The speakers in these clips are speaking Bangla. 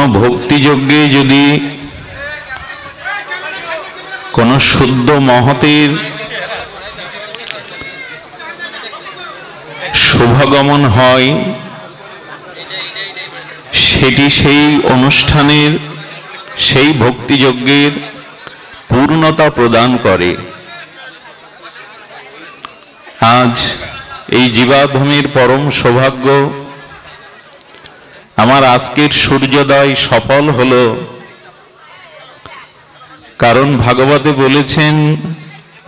কোনো ভক্তিযজ্ঞে যদি কোনো শুদ্ধ মহতের শুভাগমন হয়, সেটি সেই অনুষ্ঠানের, সেই ভক্তিযজ্ঞের পূর্ণতা প্রদান করে। আজ এই জীবাধমের পরম সৌভাগ্য, আমার আজকের সূর্যোদয় সফল হলো, কারণ ভাগবতে বলেছেন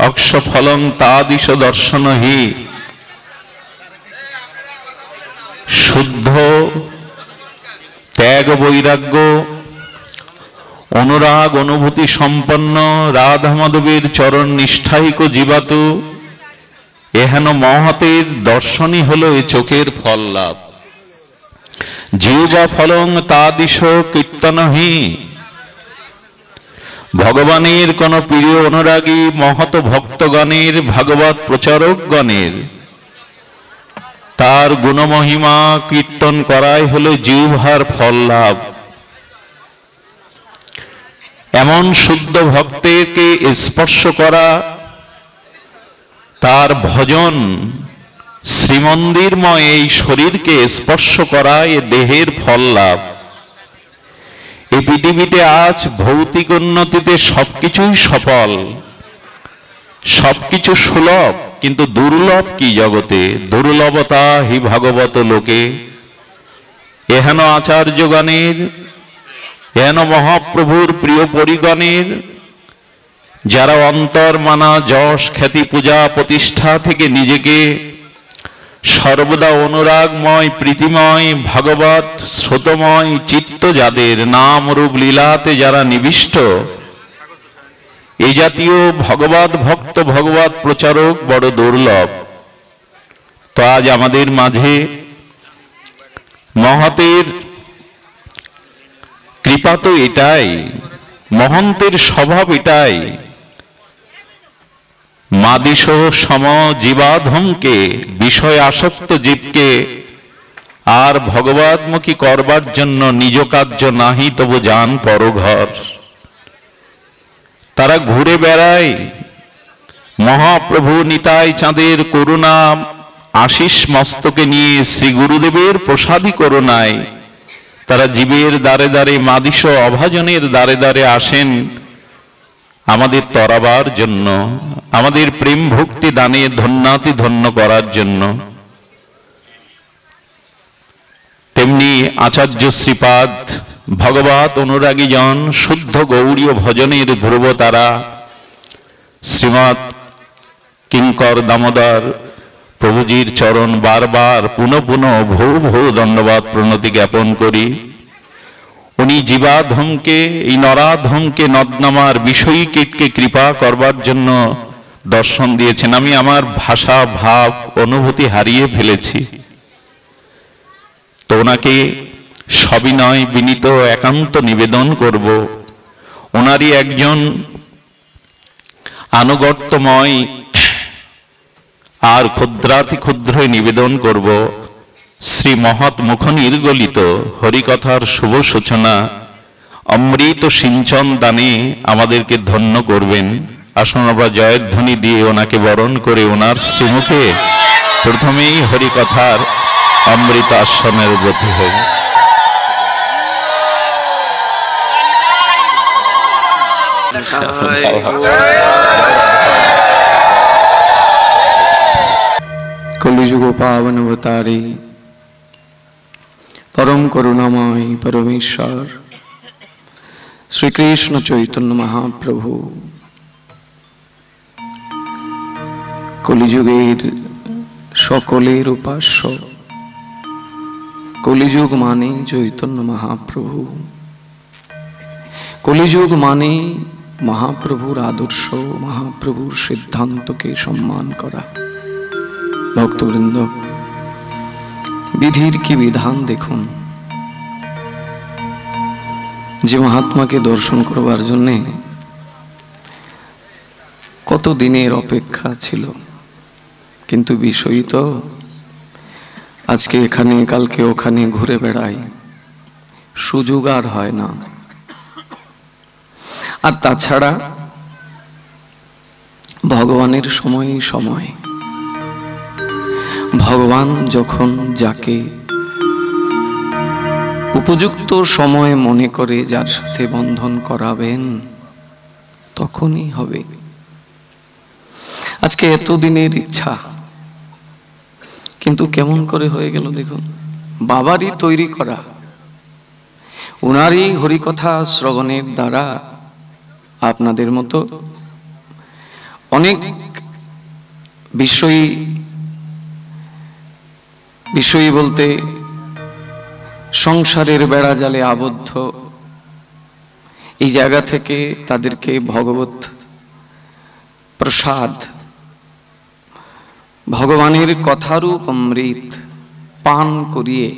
অক্ষফলং তাদিশ দর্শনহি। শুদ্ধ ত্যাগ বৈরাগ্য অনুরাগ অনুভূতি সম্পন্ন রাধা মাধবের চরণ নিষ্ঠায়িক জীবাত এহেন মহতের দর্শনই হলো এ চোখের ফল লাভ। জিহ্বা ফলং তাদিশ কীর্তনহি। ভগবানের কোন প্রিয় অনুরাগী মহৎ ভক্তগণের, ভাগবত প্রচারকগণের তার গুণমহিমা কীর্তন করাই হলো জিহ্বার ফল লাভ। এমন শুদ্ধ ভক্তকে স্পর্শ করা, তার ভজন শ্রীমন্দিরময় এই শরীরকে স্পর্শ করা এ দেহের ফল লাভ। এই পৃথিবীতে আজ ভৌতিক উন্নতিতে সবকিছুই সফল, সবকিছু সুলভ, কিন্তু দুর্লভ কি জগতে? দুর্লভতা হি ভাগবত লোকে। এহেন আচার্যগণের, এহেন মহাপ্রভুর প্রিয় পরিগণের, যারা অন্তর মানা যশ খ্যাতি পূজা প্রতিষ্ঠা থেকে নিজেকে সর্বদা অনুরাগময় প্রীতিময় ভাগবত শ্রোতময় চিত্ত, যাদের নাম রূপ লীলাতে যারা নিবিষ্ট, এই জাতীয় ভগবত ভক্ত ভগবত প্রচারক বড় দুর্লভ। তো আজ আমাদের মাঝে মহতের কৃপা তো এটাই, মহন্তের স্বভাব এটাই, মাদিশ সম জীবাধমকে, বিষয় আসক্ত জীবকে আর ভগবতমুখী করবার জন্য নিজ কার্য নাহি তবু যান পরঘর। তারা ঘুরে বেড়ায় মহাপ্রভু নিতাই চাঁদের করুণা আশিস মস্তকে নিয়ে, শ্রী গুরুদেবের প্রসাদী করুণায় তারা জীবের দ্বারে দ্বারে, মাদিশ অভাজনের দ্বারে দ্বারে আসেন আমাদের তরাবার জন্য, আমাদের প্রেম ভক্তি দানে ধন্যাতি ধন্য করার জন্য। তেমনি আচার্য শ্রীপাদ ভগবত অনুরাগী জন, শুদ্ধ গৌড়ীয় ভজনের ধ্রুব তারা শ্রীমৎ কিঙ্কর দামোদর প্রভুজির চরণ বারবার পুনঃ পুনঃ ভৌ ভৌ দণ্ডবাদ প্রণতি জ্ঞাপন করি। উনি জীবাধমকে, এই নরাধমকে, নদনামার বিষয়ী কীটকে কৃপা করবার জন্য দর্শন দিয়েছেন। আমি আমার ভাষা ভাব অনুভূতি হারিয়ে ফেলেছি, তো ওনাকে সবিনয় বিনীত একান্ত নিবেদন করব, ওনারই একজন আনুগত্যময় আর ক্ষুদ্রাতি ক্ষুদ্র নিবেদন করব, শ্রী মহৎ মুখ নির্গলিত হরিকথার শুভ সূচনা অমৃত সিঞ্চন দানে আমাদেরকে ধন্য করবেন। আসুন আমরা জয়ধ্বনি দিয়ে ওনাকে বরণ করে ওনার শ্রীমুখে প্রথমেই হরিকথার অমৃত আস্বাদনের ব্রতী হই। কলিযুগ পাবন অবতারে পরম করুণাময় পরমেশ্বর শ্রীকৃষ্ণ চৈতন্য মহাপ্রভু কলিযুগের সকলের উপাস্য। কলিযুগ মানে চৈতন্য মহাপ্রভু, কলিযুগ মানে মহাপ্রভুর আদর্শ, মহাপ্রভুর সিদ্ধান্তকে সম্মান করা। ভক্তবৃন্দ, বিধির কি বিধান দেখুন। যে মহাত্মাকে দর্শন করবার জন্যে কত দিনের অপেক্ষা ছিল, কিন্তু বিষয় তো আজকে এখানে কালকে ওখানে ঘুরে বেড়াই, সুযোগ আর হয় না। আর তাছাড়া ভগবানের সময়ই সময়। ভগবান যখন যাকে উপযুক্ত সময় মনে করে যার সাথে বন্ধন করাবেন তখনই হবে। আজকে এতদিনের ইচ্ছা, কিন্তু কেমন করে হয়ে গেল দেখুন। বাবারই তৈরি করা, উনারই হরিকথা শ্রবণের দ্বারা আপনাদের মতো অনেক বিষয়ী বলতে সংসারের বেড়া জালে আবদ্ধ এই জায়গা থেকে তাদেরকে ভগবত প্রসাদ, ভগবানের কথারূপ অমৃত পান করিয়ে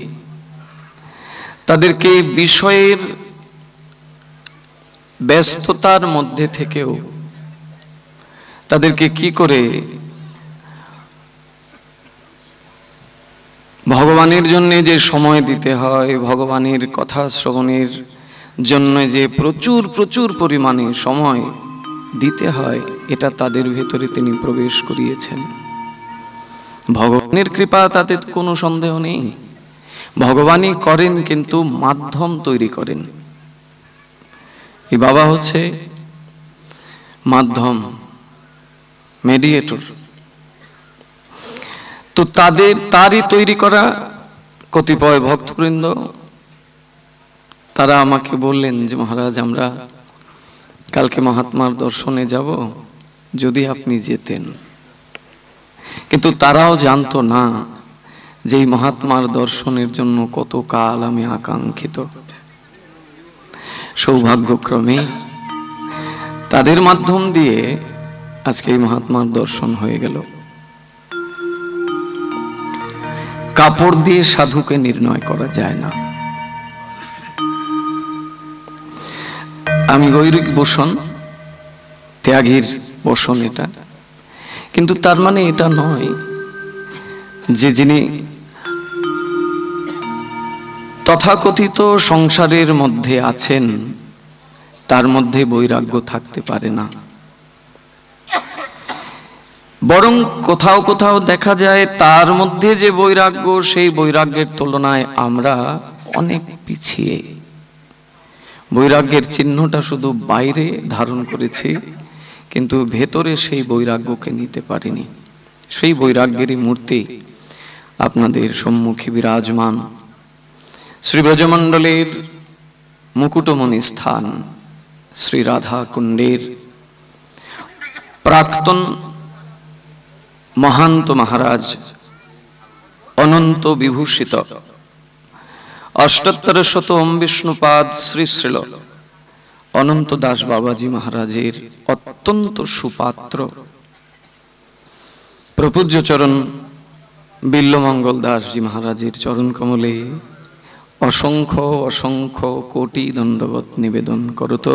তাদেরকে বিষয়ের ব্যস্ততার মধ্যে থেকেও তাদেরকে কি করে ভগবানের জন্য যে সময় দিতে হয়, ভগবানের কথা শ্রবণের জন্য যে প্রচুর প্রচুর পরিমাণে সময় দিতে হয়, এটা তাদের ভেতরে তিনি প্রবেশ করিয়েছেন। ভগবানের কৃপা, তাতে কোনো সন্দেহ নেই। ভগবানই করেন, কিন্তু মাধ্যম তৈরি করেন। এই বাবা হচ্ছে মাধ্যম, মেডিয়েটর। তো তারই তৈরি করা কতিপয় ভক্তবৃন্দ তারা আমাকে বললেন যে মহারাজ, আমরা কালকে মহাত্মার দর্শনে যাব, যদি আপনি যেতেন। কিন্তু তারাও জানতো না যে এই মহাত্মার দর্শনের জন্য কত কাল আমি আকাঙ্ক্ষিত। সৌভাগ্যক্রমে তাদের মাধ্যম দিয়ে আজকে এই মহাত্মার দর্শন হয়ে গেল। কাপড় দিয়ে সাধুকে নির্ণয় করা যায় না। আমি গৈরিক বসন, ত্যাগীর বসন এটা, কিন্তু তার মানে এটা নয় যে যিনি তথাকথিত সংসারের মধ্যে আছেন তার মধ্যে বৈরাগ্য থাকতে পারে না। বরং কোথাও কোথাও দেখা যায় তার মধ্যে যে বৈরাগ্য, সেই বৈরাগ্যের তুলনায় আমরা অনেক পিছিয়ে। বৈরাগ্যের চিহ্নটা শুধু বাইরে ধারণ করেছি, কিন্তু ভেতরে সেই বৈরাগ্যকে নিতে পারিনি। সেই বৈরাগ্যেরই মূর্তি আপনাদের সম্মুখে বিরাজমান। শ্রী ব্রজমণ্ডলের মুকুটমণি স্থান শ্রী রাধা কুণ্ডের প্রাক্তন মহান্ত মহারাজ অনন্ত বিভূষিত অষ্টোত্তর শত ওম বিষ্ণুপাদ শ্রী শ্রীল অনন্ত দাস বাবাজি মহারাজের অত্যন্ত সুপাত্র প্রপূজ্য চরণ বিল্লমঙ্গল দাসজি মহারাজের চরণ কমলে অসংখ্য অসংখ্য কোটি দণ্ডবত নিবেদন করত।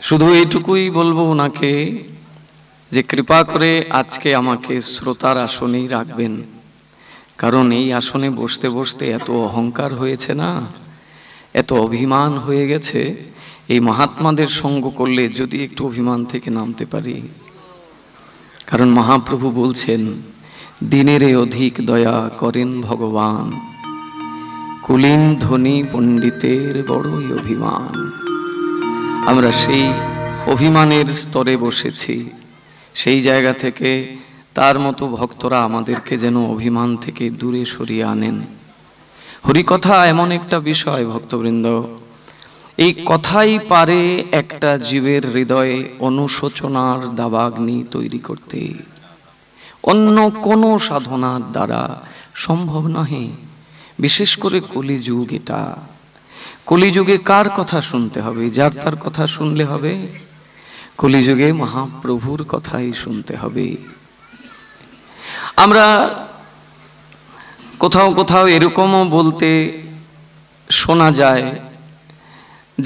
শুধু এইটুকুই বলবো ওনাকে যে কৃপা করে আজকে আমাকে শ্রোতার আসনেই রাখবেন, কারণ এই আসনে বসতে বসতে এত অহংকার হয়েছে না, এত অভিমান হয়ে গেছে। এই মহাত্মাদের সঙ্গ করলে যদি একটু অভিমান থেকে নামতে পারি, কারণ মহাপ্রভু বলছেন দিনের অধিক দয়া করেন ভগবান, কুলীন ধনী পণ্ডিতের বড়ই অভিমান। আমরা সেই অভিমানের স্তরে বসেছি। সেই জায়গা থেকে তার মতো ভক্তরা আমাদেরকে যেন অভিমান থেকে দূরে সরিয়ে আনেন। হরিকথা এমন একটা বিষয় ভক্তবৃন্দ, এই কথাই পারে একটা জীবের হৃদয়ে অনুশোচনার দাবাগ্নি তৈরি করতে। অন্য কোনো সাধনার দ্বারা সম্ভব নহে। বিশেষ করে কলিযুগ এটা। কলিযুগে কার কথা শুনতে হবে? যার তার কথা শুনলে হবে? কলিযুগে মহাপ্রভুর কথাই শুনতে হবে। আমরা কোথাও কোথাও এরকমও বলতে শোনা যায়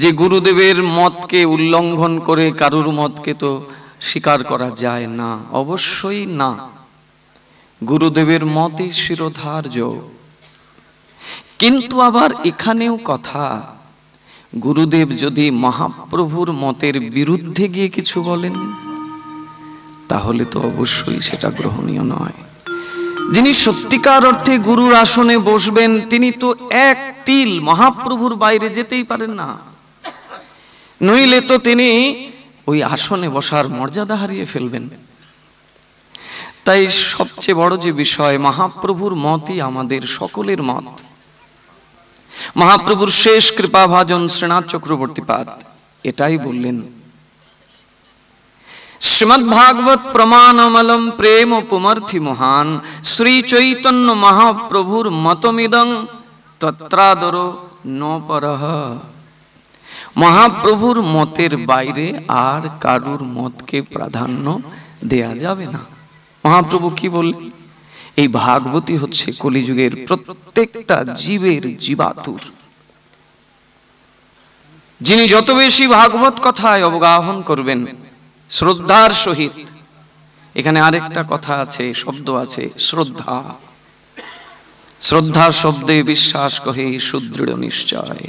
যে গুরুদেবের মতকে উল্লঙ্ঘন করে কারুর মতকে তো স্বীকার করা যায় না। অবশ্যই না, গুরুদেবের মতই শিরোধার্য। কিন্তু আবার এখানেও কথা, গুরুদেব যদি মহাপ্রভুর মতের বিরুদ্ধে গিয়ে কিছু বলেন তাহলে তো অবশ্যই সেটা গ্রহণীয় নয়। যিনি সত্যিকার অর্থে গুরুর আসনে বসবেন তিনি তো এক তিল মহাপ্রভুর বাইরে যেতেই পারেন না, নইলে তো তিনি ওই আসনে বসার মর্যাদা হারিয়ে ফেলবেন। তাই সবচেয়ে বড় যে বিষয়, মহাপ্রভুর মতই আমাদের সকলের মত। মহাপ্রভুর শেষ কৃপাভাজন শ্রীনাথ চক্রবর্তীপাদ এটাই বললেন, শ্রীমদ্ ভাগবত প্রমাণমলম প্রেম পুমর্থি মহান শ্রী চৈতন্য মহাপ্রভুর মতমিদং তত্রাদরো ন পরহ। মহাপ্রভুর মতের বাইরে আর কারুর মতকে প্রাধান্য দেয়া যাবে না। মহাপ্রভু কি বললেন? এই ভাগবতী হচ্ছে কলিযুগের প্রত্যেকটা জীবের জীবাতুর। যিনি যত বেশি ভাগবত কথায় অবগাহন করবেন শ্রদ্ধার সহিত, এখানে আরেকটা কথা আছে, শব্দ আছে, শ্রদ্ধা। শ্রদ্ধা শব্দে বিশ্বাস কহে সুদৃঢ় নিশ্চয়।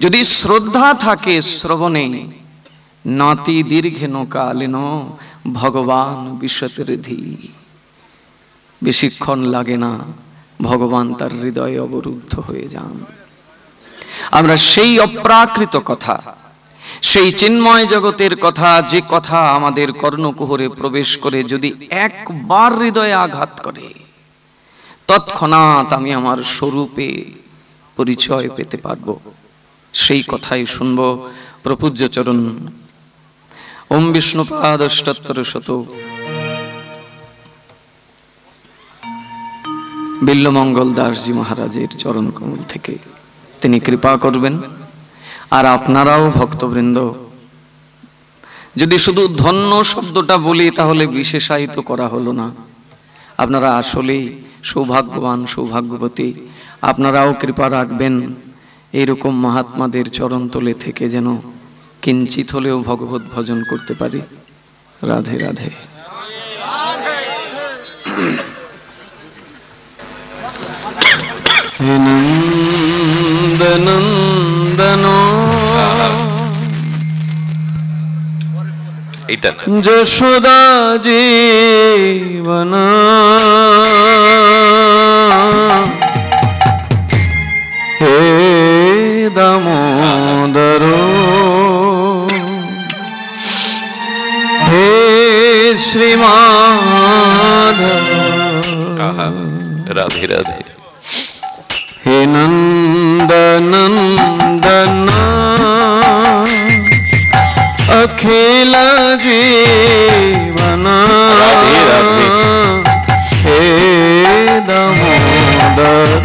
যদি শ্রদ্ধা থাকে শ্রবণে, নাতি দীর্ঘেন কালেন ভগবান বিশ্বতৃধি। বেশিক্ষণ লাগে না, ভগবান তার হৃদয়ে অবরুদ্ধ হয়ে যান। আমরা সেই অপ্রাকৃত কথা, সেই চিন্ময় জগতের কথা, যে কথা আমাদের কর্ণকুহরে প্রবেশ করে যদি একবার হৃদয়ে আঘাত করে, তৎক্ষণাৎ আমি আমার স্বরূপে পরিচয় পেতে পারব। সেই কথাই শুনব প্রপূজ্য চরণ ওম বিষ্ণুপাদ অষ্টোত্তর শত বিল্লমঙ্গল দাসজি মহারাজের চরণ কমল থেকে। তিনি কৃপা করবেন। আর আপনারাও ভক্তবৃন্দ, যদি শুধু ধন্য শব্দটা বলি তাহলে বিশেষায়িত করা হলো না। আপনারা আসলেই সৌভাগ্যবান, সৌভাগ্যবতী। আপনারাও কৃপা রাখবেন এইরকম মহাত্মাদের চরণতলে থেকে যেন কিঞ্চিত হলেও ভগবত ভজন করতে পারি। রাধে রাধে। নন্দনন্দন যশোদা জীবন হে দামোদর হে শ্রীমাধব। রাধে রাধে। হে নন্দনন্দন अखिल जीवन हे दामोदर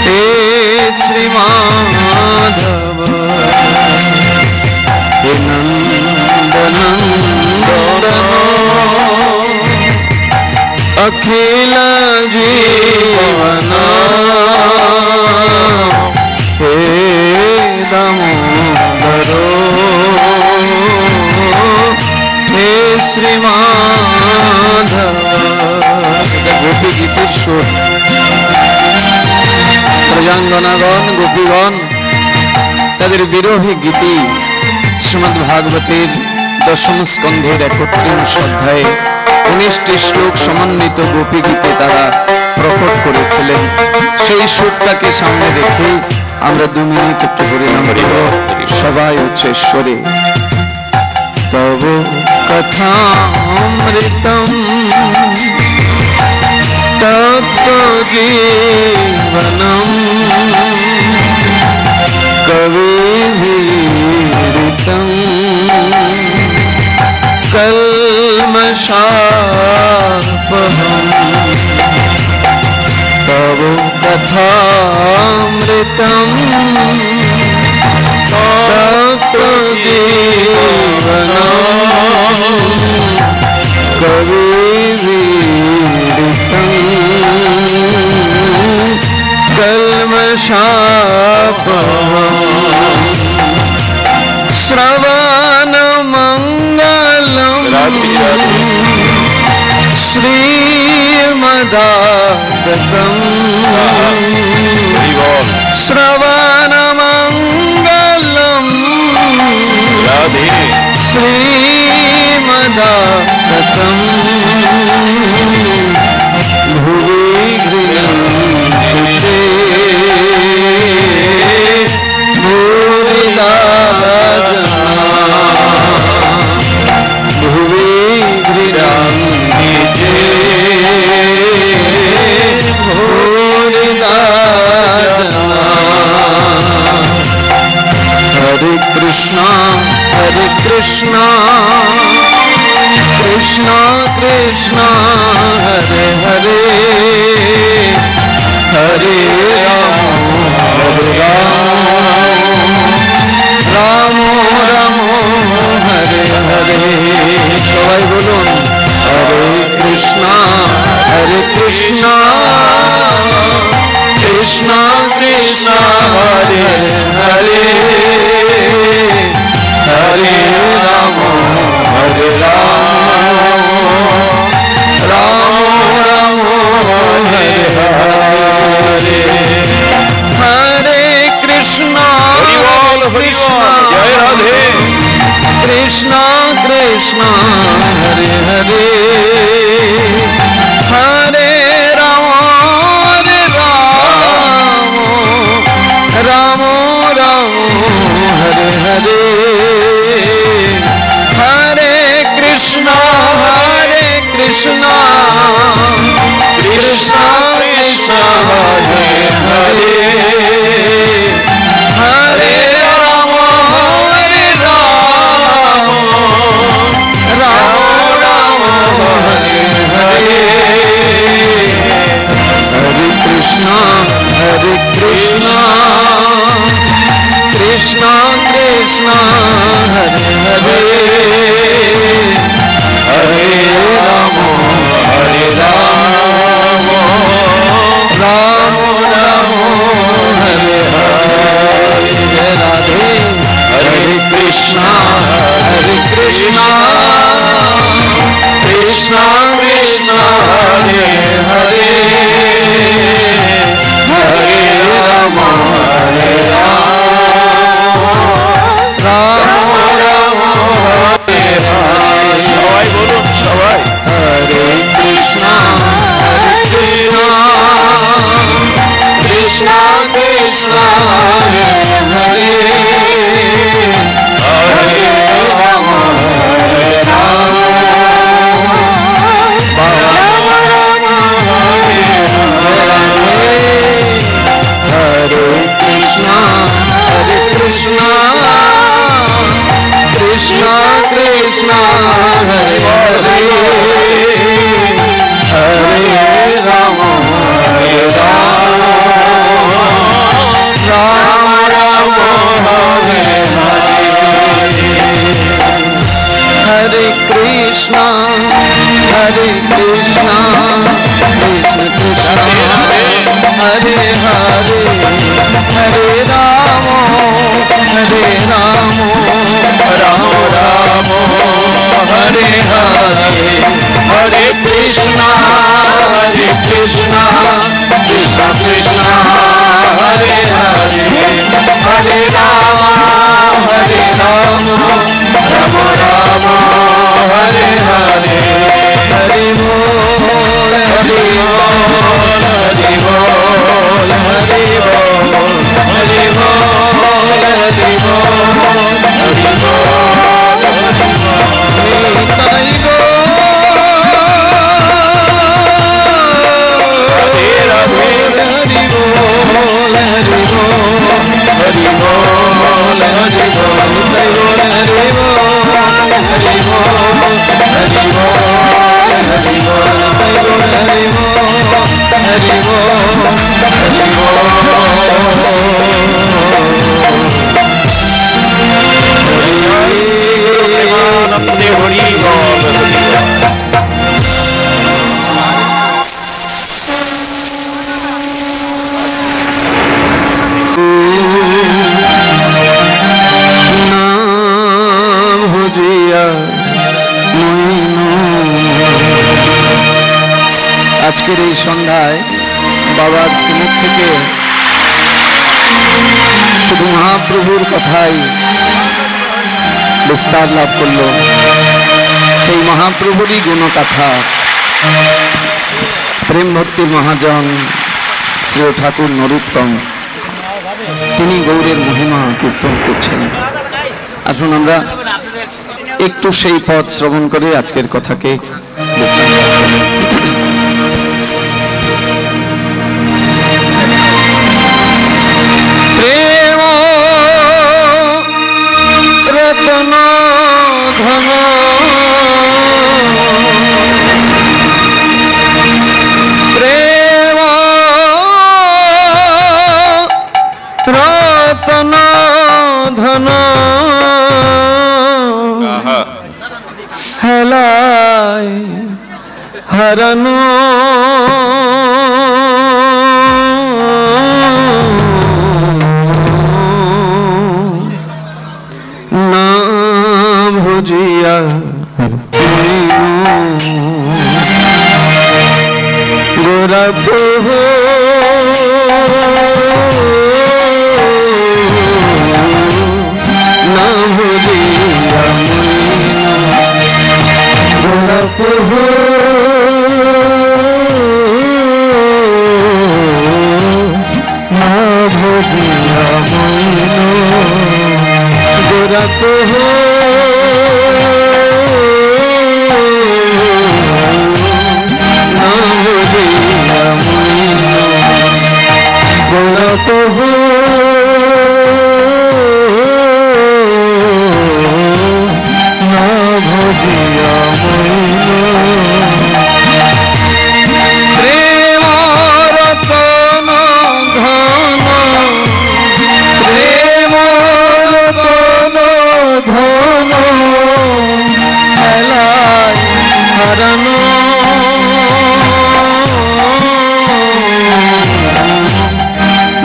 हे श्री माधव हे नंदनंदन अखिल जीवन हे दामोदर हे श्री माधव। गोपी गीतेर सुर। प्रजांगनागण गोपीगण তাদের বিরহে গীতি শ্রীমদ্ ভাগবতের দশম স্কন্ধের 31 অধ্যায়ে 19টি শ্লোক সমন্বিত গোপী গীতে তারা প্রকট করেছিলেন। সেই সুরটাকে সামনে রেখে আমরা 2 মিনিট একটু হরিনাম করব সবাই উচ্চস্বরে। তব কথামৃতম তপ্ত জীবনম কবিভিরিতম কলমশাপহম তব কথামৃতম তপ্ত জীবনম কবিভিরিতম কলমশাপহম শ্রবণ মঙ্গলম শ্রীমদাগতম श्रवणमङ्गलम् राधे श्रीमदाततम् भुवि गृह्णन्ते भूरिदा भुवि गृह्णन्ते भूरिदा हरे कृष्णा कृष्णा कृष्णा हरे हरे हरे राम राम हरे हरे सबाई बोलुन हरे कृष्णा कृष्णा कृष्णा हरे हरे हरे राम राम हरे हरे हरे कृष्णा जय राधे कृष्णा कृष्णा हरे हरे हरे राम राम राम हरे हरे हरे कृष्णा कृष्णा कृष्णा हरे हरे हरे राम राम हरे हरे हरे कृष्णा कृष्णा कृष्णा हरे हरे हरे राम राम हरे हरे राधे हरे कृष्णा कृष्णा कृष्णा हरे हरे हरे राम সবাই বলুন সবাই हरे कृष्णा कृष्णा कृष्णा हरे हरे हरे राम हरे कृष्णा कृष्णा कृष्णा हरे हरे हरे राम राम हरे हरे कृष्णा कृष्ण कृष्ण हरे हरे हरे राम राम राम हरे हरे हरे कृष्णा कृष्ण कृष्ण हरे हरे हरे राम राम राम हरे हरे हरि बोल हरि बोल हरि बोल हरि बोल हरि बोल हरि बोल हरि बोल हरि আজকের এই সন্ধ্যায় বাবার শ্রীমুখ থেকে শুধু মহাপ্রভুর কথাই বিস্তার লাভ করল। সেই মহাপ্রভুরই গুণকথা প্রেম ভক্তির মহাজন শ্রী ঠাকুর নরোত্তম তিনি গৌরের মহিমা কীর্তন করছেন। আসুন আমরা একটু সেই পথ শ্রবণ করে আজকের কথাকে বিশ্রাম প্রেম রতন ধন প্রেম রতন ধন হেলায় হরনো না ভুজিয়া গোরা প্রভু না ভুজিয়া গোরা প্রভু না ভুজিয়া গোরা প্রভু না ভুজিয়া গোরা প্রভু না ভজিয়া প্রেম রতন ধন প্রেম রতন ধন হেলায় হরণ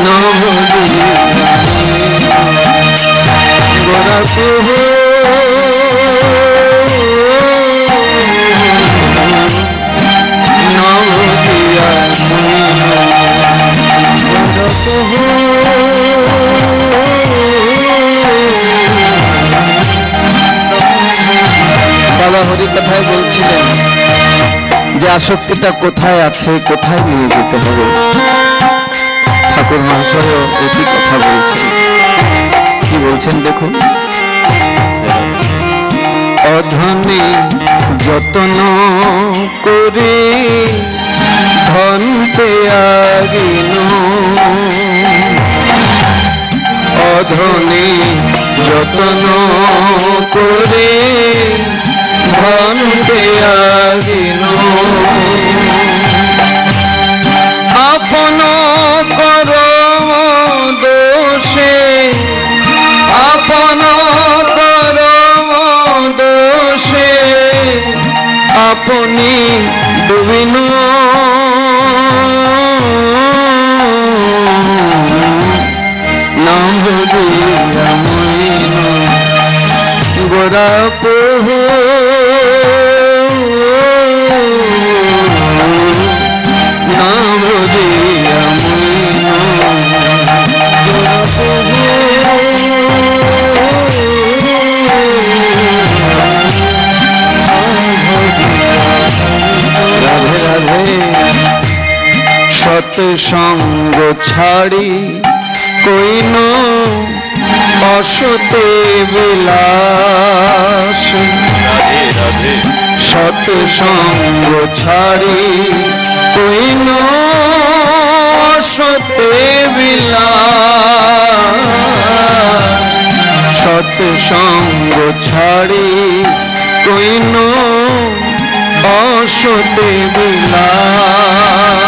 না ভজিয়া গোরা প্রভু বাবা হরি কথায় বলছিলেন যে আসক্তিটা কোথায় আছে, কোথায় নিয়ে যেতে হবে। ঠাকুর মহাশয় একই কথা বলছেন। কি বলছেন দেখুন, অধনে যতন করে ধনতে আগিন, অধনে যতন করে ধনতে আগিন, আপন করম দোষে আপন করম দোষে আপনি ডুবিন, না ভজিয়া মইন গোরা প্রভু না ভজিয়া মইন গোরা প্রভু। রাধে রাধে। সৎসঙ্গ ছাড়ি কইন অসতে বিলাস, সৎসঙ্গ ছাড়ি কইন অসতে বিলাস, সৎসঙ্গ ছাড়ি কইন অসতে বিলাস,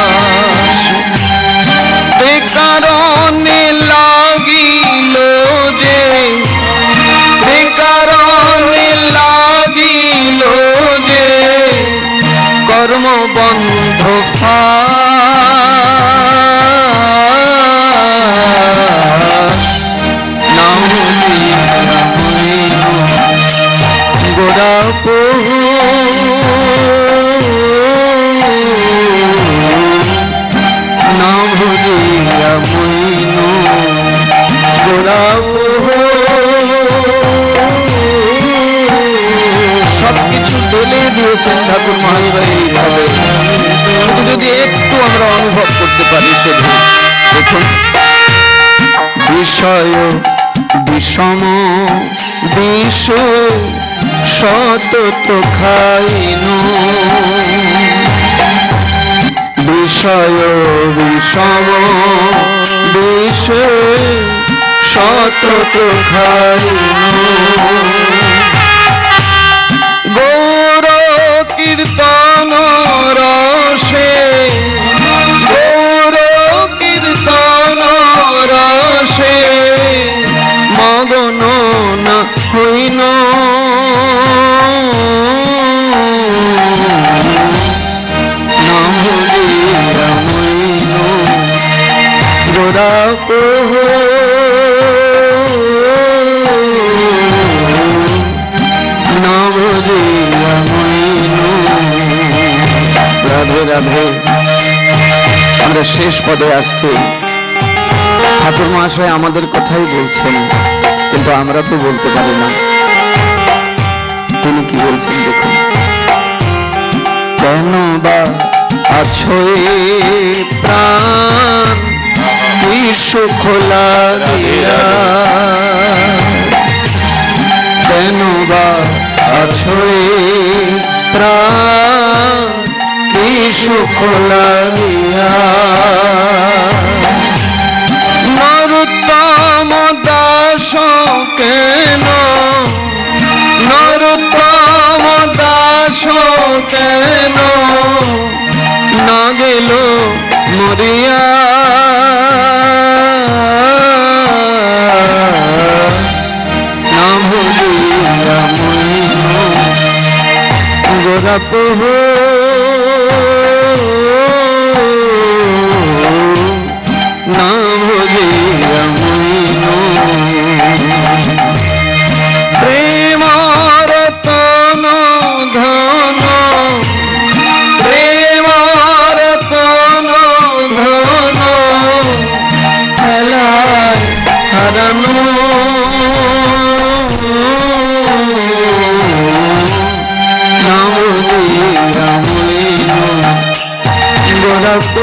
কারণে লাগিল যে কারণে লাগিল যে কর্মবন্ধ ফাঁস, গোরা প্রভু জিয়া মইনু গোলাপ সবকিছু ঢেলে দিয়েছেন ঠাকুর মহাশয় এইভাবে। শুধু যদি একটু আমরা অনুভব করতে পারি শুধু দেখুন, বিষয় বিষম বিষ সতত খাইনু, বিষয় বিষম বিষ সতত খাইনু, গৌর কীর্তন রসে গৌর কীর্তন রসে মগন না হইন, না ভুলিয়া মইন গোলাপ না ভুলিয়া মইন। রাধে রাধে। আমরা শেষ পদে আসছি। ঠাকুর মহাশয় আমাদের কথাই বলছেন, কিন্তু আমরা তো বলতে পারি না। তিনি কি বলছেন দেখুন, কেন বা আছো প্রাণ কি সুখ লাগিয়া, কেন বা আছো প্রাণ কি সুখ লাগিয়া, নরোত্তম দাস কেন নরোত্তম দাস কেন না গেল মরিয়া, না ভুলিয়া মইন গোলাপ না ভুলিয়া মইন। প্রেম রতন ধন প্রেম রতন ধন খেলায় হারানো, না ভুলিয়া মইন গোলাপ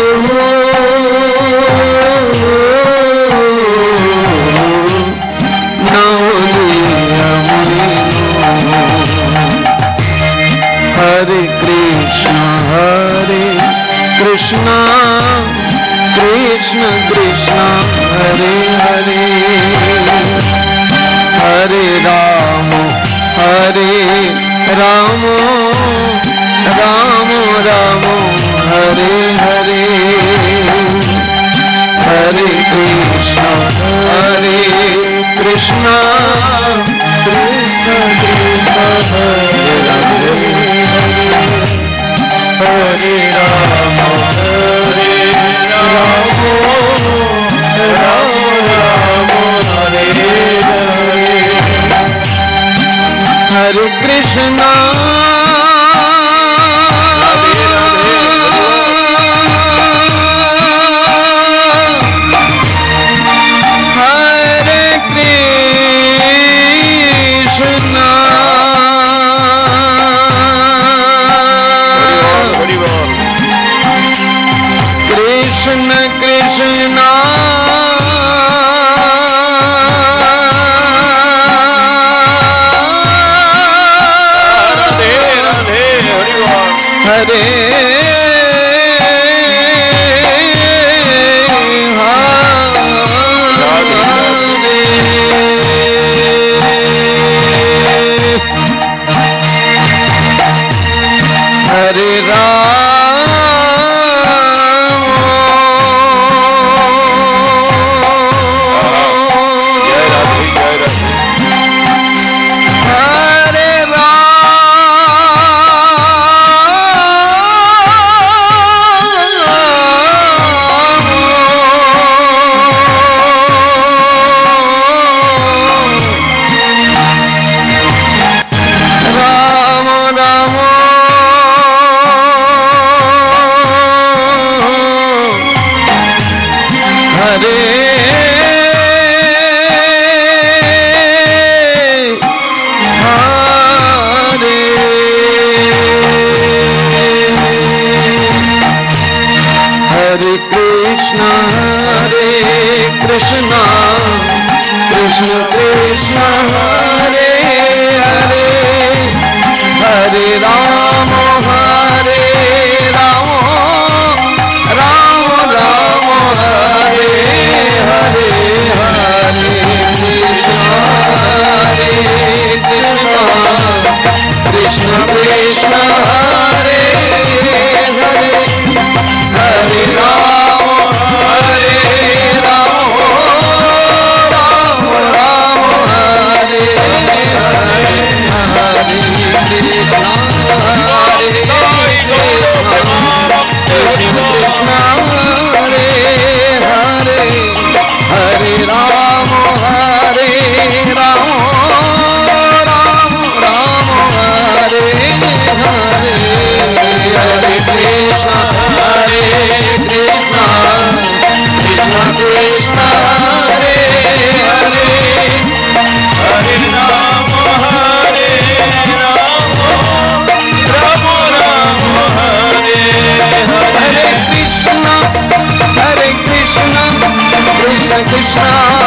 না ভুলিয়া মইন। হরে কৃষ্ণ কৃষ্ণ কৃষ্ণ হরে হরে, হরে রাম রাম রাম হরে হরে, হরে কৃষ্ণ কৃষ্ণ কৃষ্ণ হরে রাম, হরে রাম রাম হরে হরে, হরে কৃষ্ণ Krishna Krishna हरे हरे कृष्ण कृष्ण कृष्ण हरे हरे हरे राम राम राम हरे हरे हरे कृष्ण कृष्ण कृष्ण हरे हरे हरे राम राम राम हरे हरे हरे कृष्ण कृष्ण कृष्ण हरे हरे हरे राम राम राम हरे हरे हरे कृष्ण कृष्ण कृष्ण हरे हरे हरे राम राम हरे हरे कृष्ण कृष्ण कृष्ण